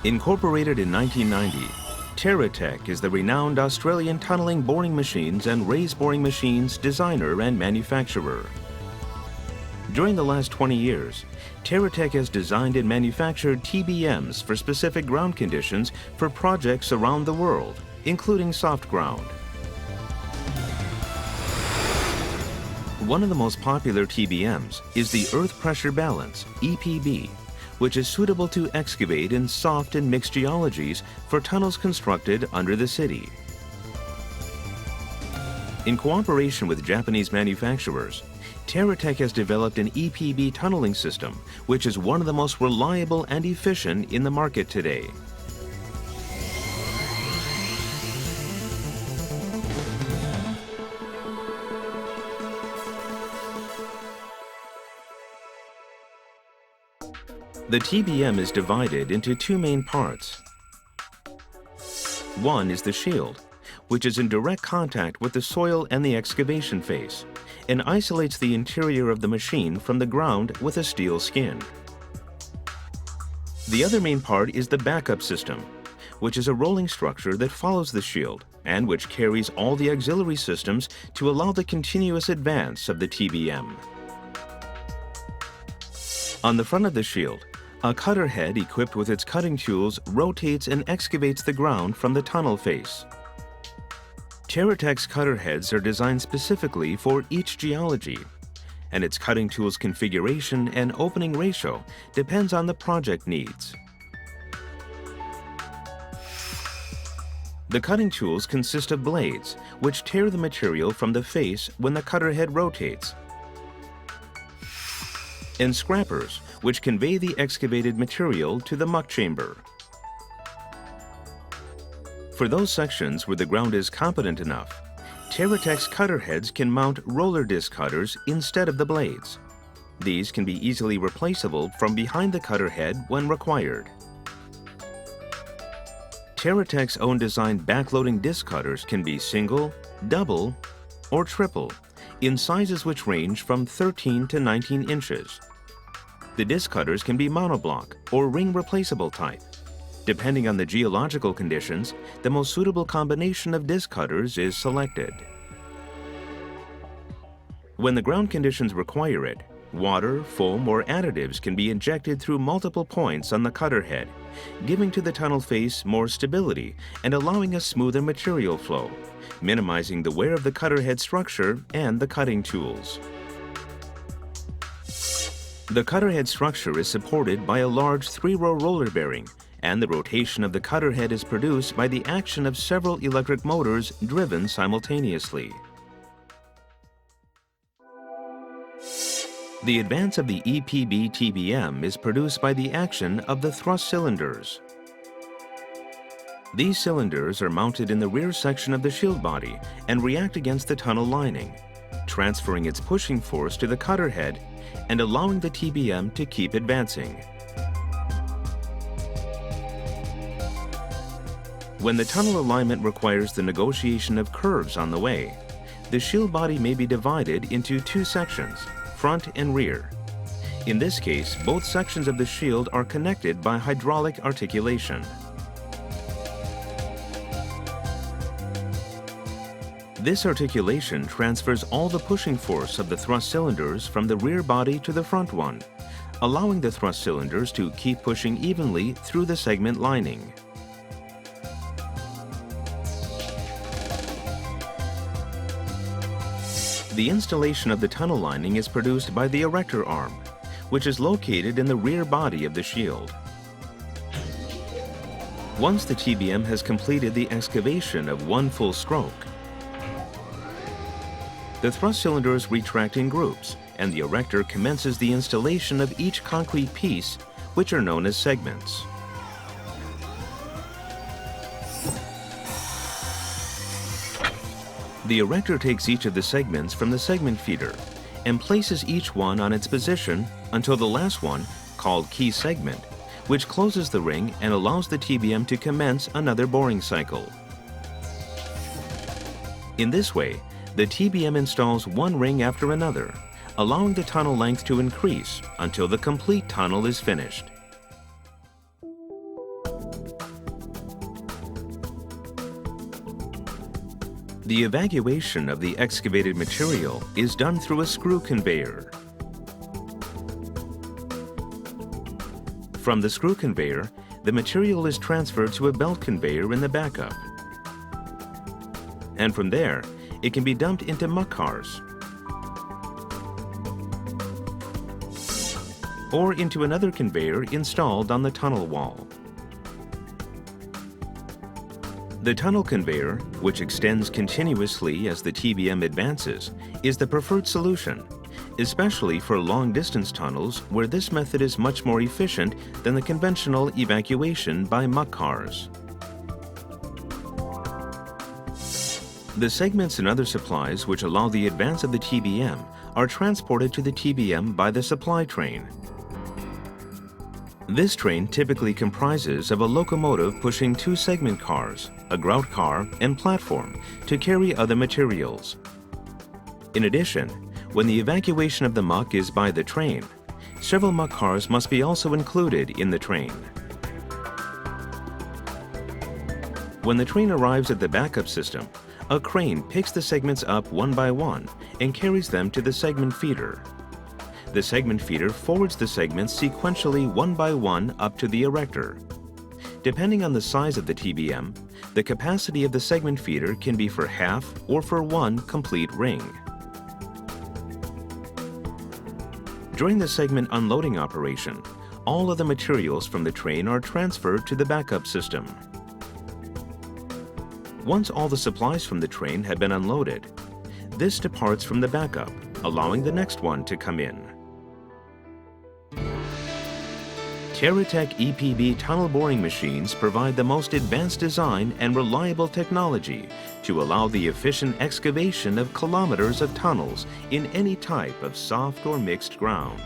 Incorporated in 1990, Terratec is the renowned Australian tunneling boring machines and raise boring machines designer and manufacturer. During the last 20 years, Terratec has designed and manufactured TBMs for specific ground conditions for projects around the world, including soft ground. One of the most popular TBMs is the Earth Pressure Balance, EPB, which is suitable to excavate in soft and mixed geologies for tunnels constructed under the city. In cooperation with Japanese manufacturers, Terratech has developed an EPB tunneling system, which is one of the most reliable and efficient in the market today. The TBM is divided into two main parts. One is the shield, which is in direct contact with the soil and the excavation face, and isolates the interior of the machine from the ground with a steel skin. The other main part is the backup system, which is a rolling structure that follows the shield and which carries all the auxiliary systems to allow the continuous advance of the TBM. On the front of the shield, a cutter head equipped with its cutting tools rotates and excavates the ground from the tunnel face. Terratec's cutter heads are designed specifically for each geology, and its cutting tool's configuration and opening ratio depends on the project needs. The cutting tools consist of blades, which tear the material from the face when the cutter head rotates, and scrappers, which convey the excavated material to the muck chamber. For those sections where the ground is competent enough, Terratec's cutter heads can mount roller disc cutters instead of the blades. These can be easily replaceable from behind the cutter head when required. Terratec's own designed backloading disc cutters can be single, double, or triple, in sizes which range from 13 to 19 inches. The disc cutters can be monoblock or ring replaceable type. Depending on the geological conditions, the most suitable combination of disc cutters is selected. When the ground conditions require it, water, foam, or additives can be injected through multiple points on the cutter head, giving to the tunnel face more stability and allowing a smoother material flow, minimizing the wear of the cutter head structure and the cutting tools. The cutter head structure is supported by a large 3-row roller bearing, and the rotation of the cutter head is produced by the action of several electric motors driven simultaneously. The advance of the EPB TBM is produced by the action of the thrust cylinders. These cylinders are mounted in the rear section of the shield body and react against the tunnel lining, transferring its pushing force to the cutter head and allowing the TBM to keep advancing. When the tunnel alignment requires the negotiation of curves on the way, the shield body may be divided into two sections, front and rear. In this case, both sections of the shield are connected by hydraulic articulation. This articulation transfers all the pushing force of the thrust cylinders from the rear body to the front one, allowing the thrust cylinders to keep pushing evenly through the segment lining. The installation of the tunnel lining is produced by the erector arm, which is located in the rear body of the shield. Once the TBM has completed the excavation of one full stroke, the thrust cylinders retract in groups, and the erector commences the installation of each concrete piece, which are known as segments. The erector takes each of the segments from the segment feeder and places each one on its position until the last one, called key segment, which closes the ring and allows the TBM to commence another boring cycle. In this way, the TBM installs one ring after another, allowing the tunnel length to increase until the complete tunnel is finished. The evacuation of the excavated material is done through a screw conveyor. From the screw conveyor, the material is transferred to a belt conveyor in the backup. And from there, it can be dumped into muck cars or into another conveyor installed on the tunnel wall. The tunnel conveyor, which extends continuously as the TBM advances, is the preferred solution, especially for long-distance tunnels where this method is much more efficient than the conventional evacuation by muck cars. The segments and other supplies which allow the advance of the TBM are transported to the TBM by the supply train. This train typically comprises of a locomotive pushing 2 segment cars, a grout car, and platform to carry other materials. In addition, when the evacuation of the muck is by the train, several muck cars must be also included in the train. When the train arrives at the backup system, a crane picks the segments up one by one and carries them to the segment feeder. The segment feeder forwards the segments sequentially one by one up to the erector. Depending on the size of the TBM, the capacity of the segment feeder can be for half or for 1 complete ring. During the segment unloading operation, all of the materials from the train are transferred to the backup system. Once all the supplies from the train have been unloaded, this departs from the backup, allowing the next one to come in. Terratec EPB tunnel boring machines provide the most advanced design and reliable technology to allow the efficient excavation of kilometers of tunnels in any type of soft or mixed ground.